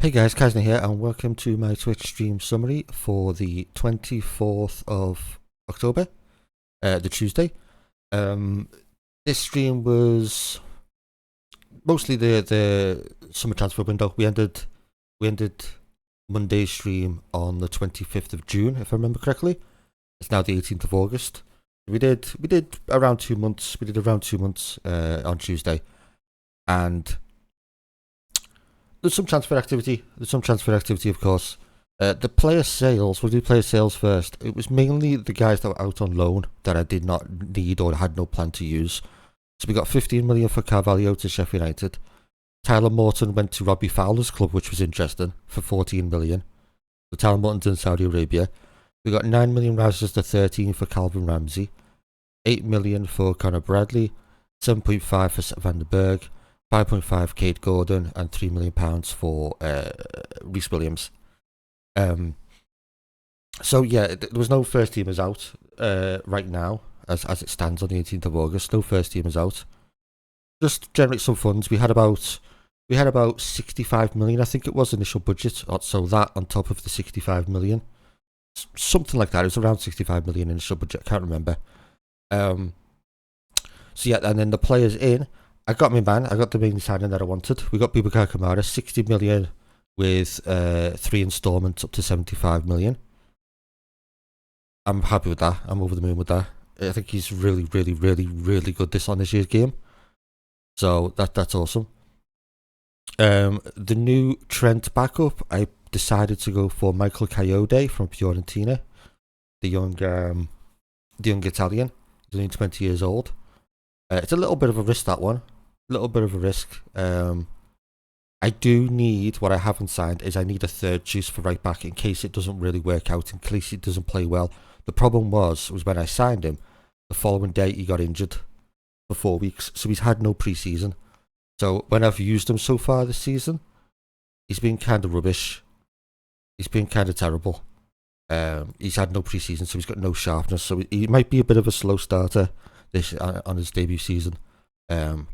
Hey guys, Kazna here, and welcome to my Twitch stream summary for the 24th of October, the Tuesday. This stream was mostly the summer transfer window. We ended Monday's stream on the 25th of June, if I remember correctly. It's now the 18th of August. We did around 2 months. We did around 2 months on Tuesday, and there's some transfer activity. Of course. The player sales, we'll do player sales first. It was mainly the guys that were out on loan that I did not need or had no plan to use. So we got 15 million for Carvalho to Sheffield United. Tyler Morton went to Robbie Fowler's club, which was interesting, for 14 million. So Tyler Morton's in Saudi Arabia. We got 9 million rises to 13 for Calvin Ramsey. 8 million for Conor Bradley. 7.5 for Van den Berg. 5.5 Kate Gordon and £3 million for Reece Williams. So yeah, there was no first teamers out right now as it stands on the 18th of August. No first teamers out. Just generate some funds. We had about 65 million, I think it was, initial budget. So that on top of the 65 million, something like that. It was around 65 million initial budget. I can't remember. So yeah, and then the players in. I got my man. I got the main signing that I wanted. We got Boubacar Kamara, 60 million with 3 installments up to 75 million. I'm happy with that. I'm over the moon with that. I think he's really good this year's game. So that's awesome. The new Trent backup, I decided to go for Michael Coyote from Fiorentina, the young Italian. He's only 20 years old. It's a little bit of a risk, that one. I do need, what I haven't signed is I need a third choice for right back in case it doesn't really work out, in case it doesn't play well. The problem was when I signed him, the following day he got injured for 4 weeks, so he's had no pre-season. So when I've used him so far this season, he's been kind of rubbish. He's been kind of terrible. He's had no pre-season, so he's got no sharpness, so he might be a bit of a slow starter this on his debut season.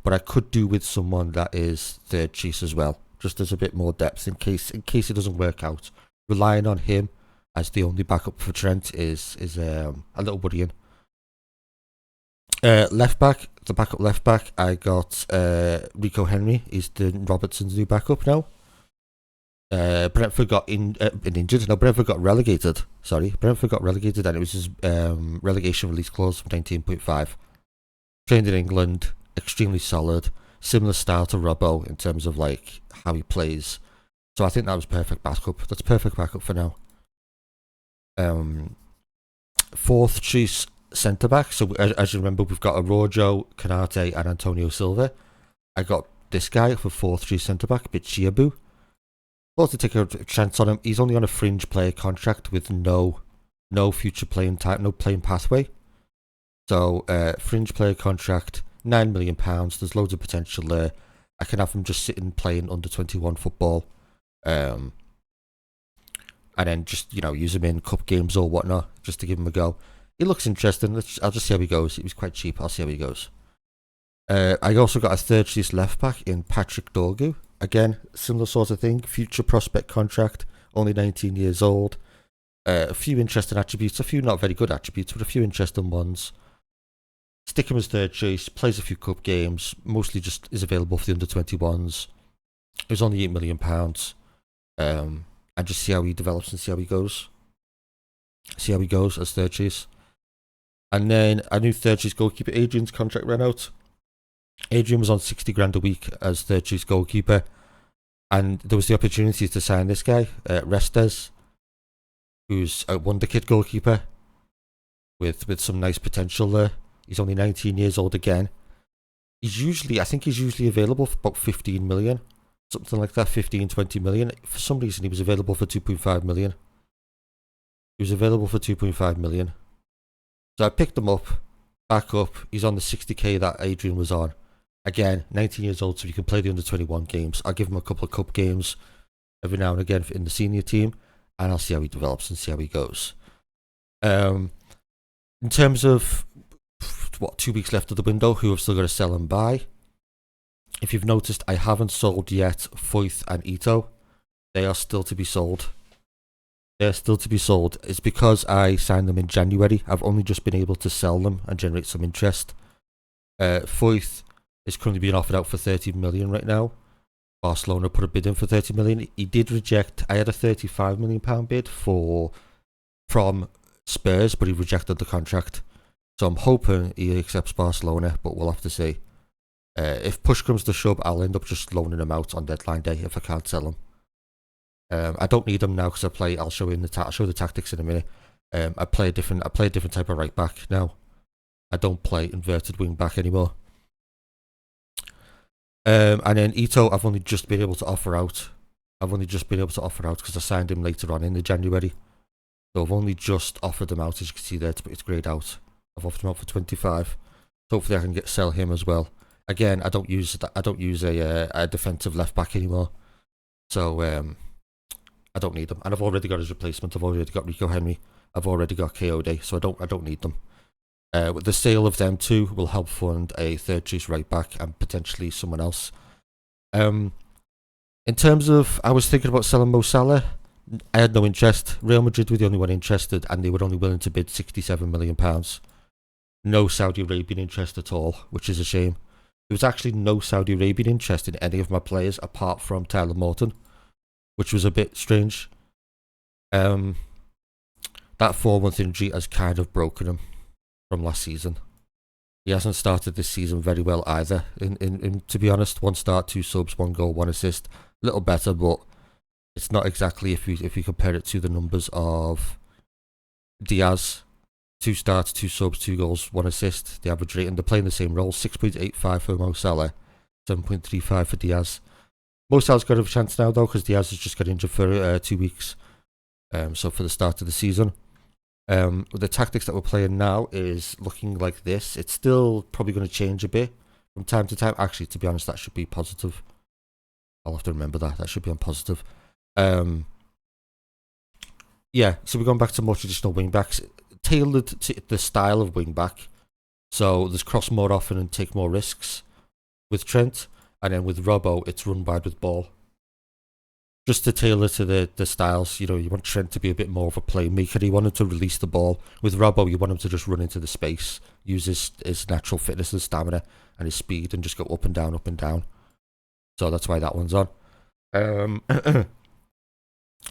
But I could do with someone that is third choice as well, just as a bit more depth in case it doesn't work out. Relying on him as the only backup for Trent is a little worrying. Left back, the backup left back, I got Rico Henry. He's the Robertson's new backup now. Brentford got injured. No, Brentford got relegated. Brentford got relegated, and it was his relegation release clause of 19.5. Trained in England. Extremely solid, similar style to Robbo in terms of like how he plays. So I think that was perfect backup. That's perfect backup for now. Fourth choice centre back. So as you remember, we've got Araujo, Canate, and Antonio Silva. I got this guy for fourth choice centre back, Bichiabu. Thought to take a chance on him. He's only on a fringe player contract with no future playing time, no playing pathway. So fringe player contract. £9 million. There's loads of potential there. I can have him just sitting playing under 21 football, and then just use him in cup games or whatnot just to give him a go. He looks interesting. I'll just see how he goes. He was quite cheap. I'll see how he goes. I also got a third choice left back in Patrick Dorgu. Again, similar sort of thing. Future prospect contract. Only 19 years old. A few interesting attributes. A few not very good attributes, but a few interesting ones. Stick him as third choice, plays a few cup games, mostly just is available for the under-21s. It was only £8 million. And just see how he develops and see how he goes. See how he goes as third choice. And then a new third choice goalkeeper. Adrian's contract ran out. Adrian was on 60 grand a week as third choice goalkeeper. And there was the opportunity to sign this guy, Restes, who's a wonder kid goalkeeper with some nice potential there. He's only 19 years old again. I think he's usually available for about 15 million. Something like that, 15, 20 million. For some reason, he was available for 2.5 million. So I picked him up, back up. He's on the 60k that Adrian was on. Again, 19 years old, so he can play the under-21 games. I'll give him a couple of cup games every now and again in the senior team, and I'll see how he develops and see how he goes. In terms of 2 weeks left of the window, who I've still got to sell and buy. If you've noticed, I haven't sold yet Foyth and Ito. They are still to be sold. They're still to be sold. It's because I signed them in January. I've only just been able to sell them and generate some interest. Foyth is currently being offered out for 30 million right now. Barcelona put a bid in for 30 million. He did reject. I had a 35 million pound bid from Spurs, but he rejected the contract. So I'm hoping he accepts Barcelona, but we'll have to see. If push comes to shove, I'll end up just loaning him out on deadline day if I can't sell him. I don't need him now because I'll show you I'll show the tactics in a minute. I play a different type of right back now. I don't play inverted wing back anymore. And then Ito, I've only just been able to offer out. Because I signed him later on in the January. So I've only just offered him out, as you can see there. It's grayed out. I've offered him out for 25. Hopefully I can sell him as well. Again, I don't use a defensive left back anymore. So I don't need them, and I've already got his replacement. I've already got Rico Henry. I've already got Kayode, so I don't need them. The sale of them two will help fund a third choice right back and potentially someone else. In terms of, I was thinking about selling Mo Salah. I had no interest. Real Madrid were the only one interested, and they were only willing to bid £67 million. No Saudi Arabian interest at all, which is a shame. There was actually no Saudi Arabian interest in any of my players apart from Tyler Morton, which was a bit strange. That 4-month injury has kind of broken him from last season. He hasn't started this season very well either. In to be honest, 1 start, 2 subs, 1 goal, 1 assist. A little better, but it's not exactly if you compare it to the numbers of Diaz. 2 starts, 2 subs, 2 goals, 1 assist. The average rating, they're playing the same role. 6.85 for Mo Salah, 7.35 for Diaz. Mo Salah's got a chance now though, because Diaz has just got injured for 2 weeks. So for the start of the season. The tactics that we're playing now is looking like this. It's still probably going to change a bit from time to time. Actually, to be honest, that should be positive. I'll have to remember that. That should be on positive. Yeah, so we're going back to more traditional wing backs, tailored to the style of wing back. So there's cross more often and take more risks with Trent, and then with Robbo, it's run wide with ball. Just to tailor to the styles, you want Trent to be a bit more of a playmaker. You want him to release the ball. With Robbo, you want him to just run into the space, use his natural fitness and stamina and his speed, and just go up and down, up and down. So that's why that one's on.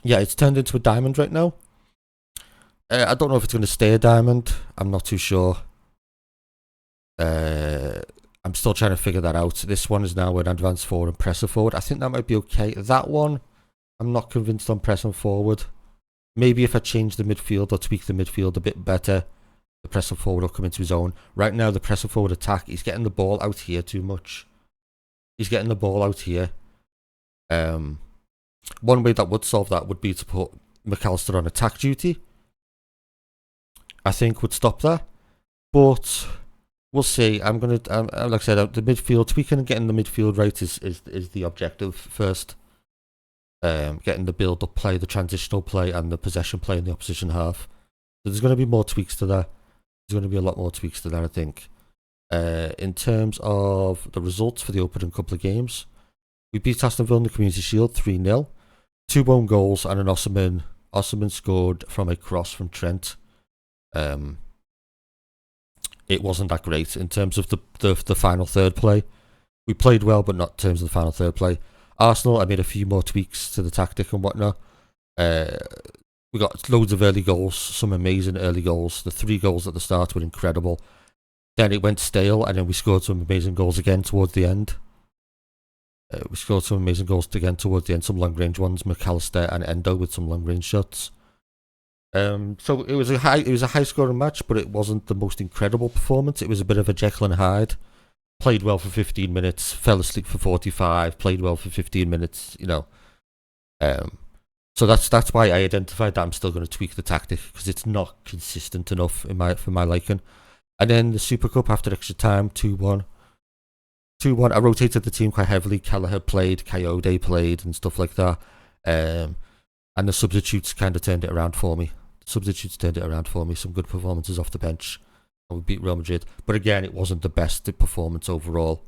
Yeah, it's turned into a diamond right now. I don't know if it's going to stay a diamond. I'm not too sure. I'm still trying to figure that out. This one is now an advanced forward and presser forward. I think that might be okay. That one, I'm not convinced on pressing forward. Maybe if I change the midfield or tweak the midfield a bit better, the presser forward will come into his own. Right now, the presser forward attack, he's getting the ball out here too much. He's getting the ball out here. One way that would solve that would be to put McAllister on attack duty. I think would stop that. But we'll see. I'm gonna, like I said, the midfield, tweaking and getting the midfield right is the objective first. Getting the build-up play, the transitional play, and the possession play in the opposition half. So there's going to be more tweaks to that. There's going to be a lot more tweaks to that, I think. In terms of the results for the opening couple of games, we beat Aston Villa in the Community Shield 3-0. 2 own goals and an Osimhen. Osimhen scored from a cross from Trent. It wasn't that great in terms of the final third play. We played well, but not in terms of the final third play. Arsenal, I made a few more tweaks to the tactic and whatnot. We got loads of early goals, some amazing early goals. The 3 goals at the start were incredible. Then it went stale, and then we scored some amazing goals again towards the end. Some long-range ones, McAllister and Endo with some long-range shots. So it was a high-scoring match, but it wasn't the most incredible performance. It was a bit of a Jekyll and Hyde. Played well for 15 minutes, fell asleep for 45, played well for 15 minutes, So that's why I identified that I'm still going to tweak the tactic, because it's not consistent enough for my liking. And then the Super Cup after extra time, 2-1. I rotated the team quite heavily. Kelleher played, Kayode played, and stuff like that. And the substitutes kind of turned it around for me. Some good performances off the bench. And we beat Real Madrid. But again, it wasn't the best performance overall.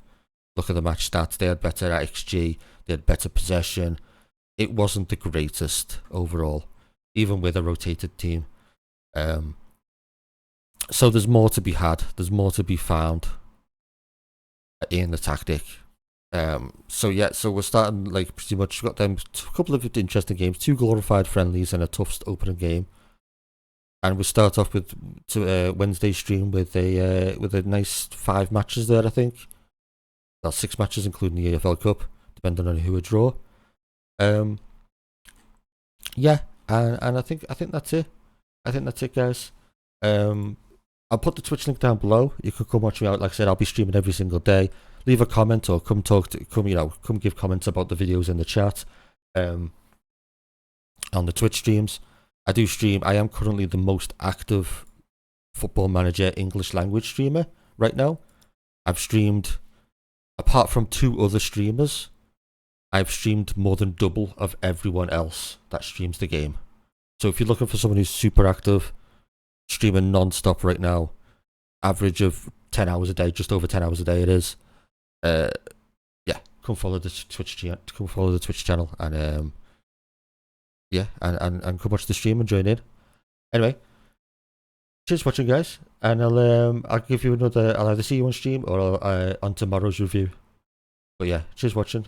Look at the match stats. They had better XG. They had better possession. it wasn't the greatest overall, even with a rotated team. So there's more to be had. There's more to be found in the tactic. So we're starting like pretty much got them a couple of interesting games, 2 glorified friendlies and a tough opening game. And we start off with Wednesday stream with a nice 5 matches there, I think. Well, 6 matches including the AFL Cup, depending on who we draw. Yeah, and I think that's it. I think that's it, guys. I'll put the Twitch link down below. You can come watch me out. Like I said, I'll be streaming every single day. Leave a comment or come give comments about the videos in the chat. On the Twitch streams, I do stream. I am currently the most active Football Manager English language streamer right now. I've streamed, apart from 2 other streamers, I've streamed more than double of everyone else that streams the game. So if you're looking for someone who's super active, streaming non-stop right now, average of 10 hours a day, just over 10 hours a day it is. Yeah, come follow the Twitch channel, and and come watch the stream and join in. Anyway, cheers for watching, guys, and I'll give you I'll either see you on stream or on tomorrow's review. But yeah, cheers for watching.